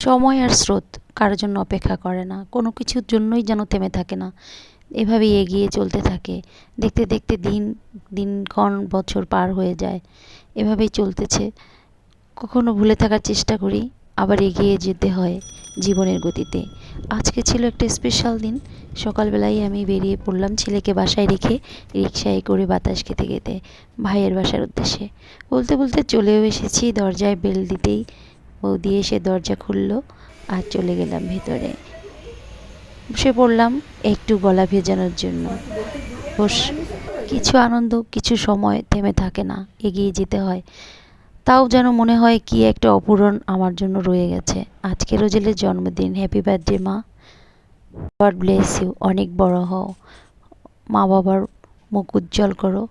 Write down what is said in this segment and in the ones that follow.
সময় আর স্রোত কারোর জন্য অপেক্ষা করে না, কোনো কিছুর জন্যই যেন থেমে থাকে না, এভাবেই এগিয়ে চলতে থাকে। দেখতে দেখতে দিনক্ষণ বছর পার হয়ে যায়, এভাবেই চলতেছে। কখনো ভুলে থাকার চেষ্টা করি, আবার এগিয়ে যেতে হয় জীবনের গতিতে। আজকে ছিল একটা স্পেশাল দিন। সকালবেলায় আমি বেরিয়ে পড়লাম ছেলেকে বাসায় রেখে রিকশায় করে বাতাস খেতে খেতে ভাইয়ের বাসার উদ্দেশ্যে। বলতে বলতে চলেও এসেছি, দরজায় বেল দিতেই বৌদি এসে দরজা খুলল আর চলে গেলাম ভেতরে। বসে পড়লাম একটু গলা ভেজানোর জন্য। বস, কিছু আনন্দ কিছু সময় থেমে থাকে না, এগিয়ে যেতে হয়। তাও যেন মনে হয় কি একটা অপূরণ আমার জন্য রয়ে গেছে। আজকে রোজেলের জন্মদিন। হ্যাপি বার্থডে মা, গড ব্লেস ইউ, অনেক বড় হও, মা বাবার মুখ উজ্জ্বল করো,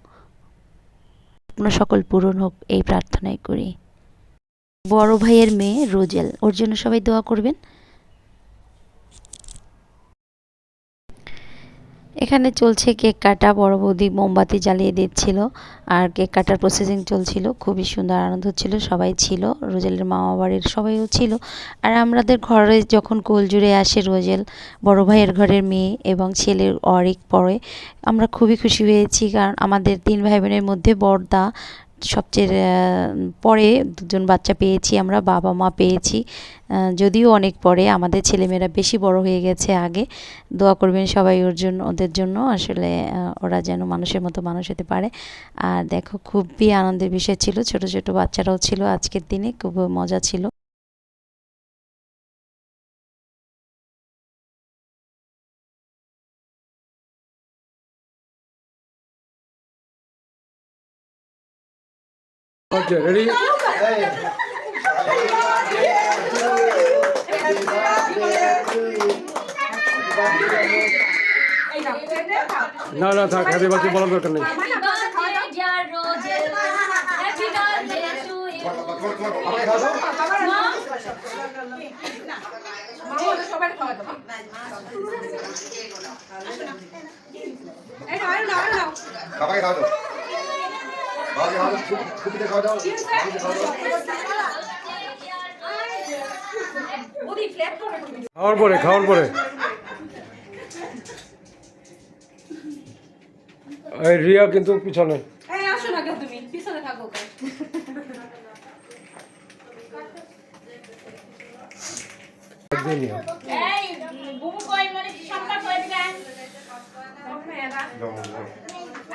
আপনার সকল পূরণ হোক এই প্রার্থনাই করি। বড় ভাইয়ের মেয়ে রোজেল, ওর জন্য সবাই দোয়া করবেন। এখানে চলছে কেক কাটা, বড় বৌদি মোমবাতি জ্বালিয়ে দিচ্ছিল আর কেক কাটার প্রসেসিং চলছিল। খুবই সুন্দর আনন্দ হচ্ছিল, সবাই ছিল, রোজেলের মামা বাড়ির সবাইও ছিল। আর আমাদের ঘরে যখন কোল জুড়ে আসে রোজেল, বড় ভাইয়ের ঘরের মেয়ে এবং ছেলের অরিক পরে, আমরা খুবই খুশি হয়েছি। কারণ আমাদের 3 ভাই বোনের মধ্যে বড়দা সবচেয়ে পরে 2জন বাচ্চা পেয়েছি আমরা, বাবা মা পেয়েছি, যদিও অনেক পরে। আমাদের ছেলেমেয়েরা বেশি বড় হয়ে গেছে আগে। দোয়া করবেন সবাই ওর জন্য, ওদের জন্য। আসলে ওরা যেন মানুষের মতো মানুষ হতে পারে। আর দেখো, খুবই আনন্দের বিষয় ছিল, ছোট ছোট বাচ্চারাও ছিল আজকের দিনে, খুব মজা ছিল। Okay, ready? না না থাক, হ্যাপি বার্থডে বলার দরকার নেই। সবাই খাওয়া দাও, খাওয়ার পরে এই রিয়া কিন্তু পিছনে। আসো না কেউ, তুমি পিছনে থাকো। এই বুবু কই মানে সম্পর্ক হয়ে যায়।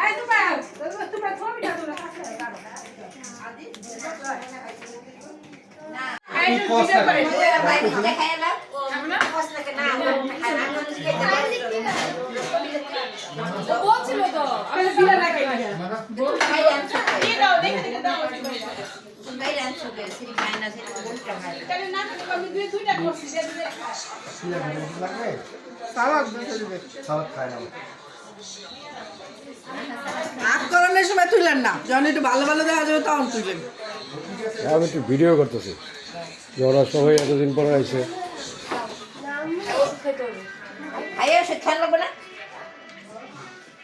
এই তোমরা ছবিটা তোমরা কাছে দাও। আদি না এই তো ভিডিও করে দেখাই না আমরা কষ্ট লাগে না বলছিল তো আমি বিলা লাগাই না বল ভাই আনছো কি দাও দেখে দাও ভাই আনছো সিরি খায়না সিরি বলটা ভাই তাহলে না আমি দুইটা করছি যে লাগবে সালাদ দিতে সালাদ খায় না। আগ করানোর সময় তুলেন না, যখন একটু ভালো ভালো দেখা যাবে তখন তুলেন। আমি একটু ভিডিও করতেছি, ওরা সবাই এতদিন পরে আইছে। আইয়া সে খেয়াল লাগবে না।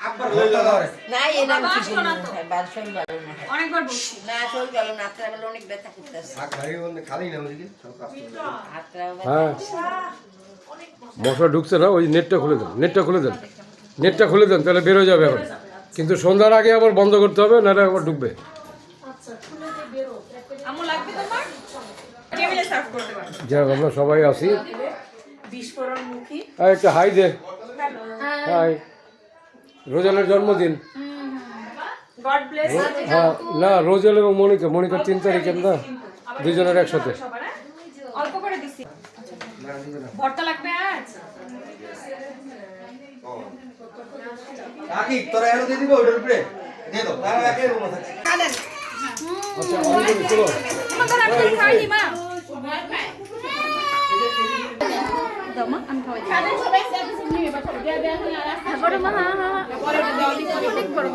আব্বার লই দাও না এই নাম কি বলবো, বারশোই ভালো না, অনেকবার বলছি না শরীর ভালো না, আপনার বেলা অনেক ব্যথা করতেছে। আর খালি বন্ধ খালি না ওদিকে সব কাজ করতে আপনার হ্যাঁ, মশলা ঢুকছে না, ওই নেটটা খুলে দেন, নেটটা খুলে দেন, তাহলে বেরো যাবে এখন। কিন্তু সন্ধ্যার আগে আবার বন্ধ করতে হবে, নাহলে আবার ঢুকবে। আমু লাগবে তোমার টেবিলে সার্ভ করতে পারো। যাক, আমরা সবাই আসি। বিস্ফোরণ মুখী একটা হাই দে। হাই, রোজেলের জন্মদিন। God bless. হ্যাঁ, না রোজেল এবং মনিকা 3 তারিখের না, দুজনের একসাথে। অল্প করে দিছি। ভর্তা লাগবে আজ। কাকি তোরা এলো দিয়ে দিব ওটার উপরে দিয়ে দাও, তারা একে রুম আছে। আচ্ছা, আমি বলি, চলো। তোমাদের আপনি খাইনি মা। দাও মা, আমি খাওয়াই দিই। সবাই সার্ভিস নিয়ে বসো। দেয়া হলো আর আসতে বড় মা। হ্যাঁ পরে দাও, অনেক বড়।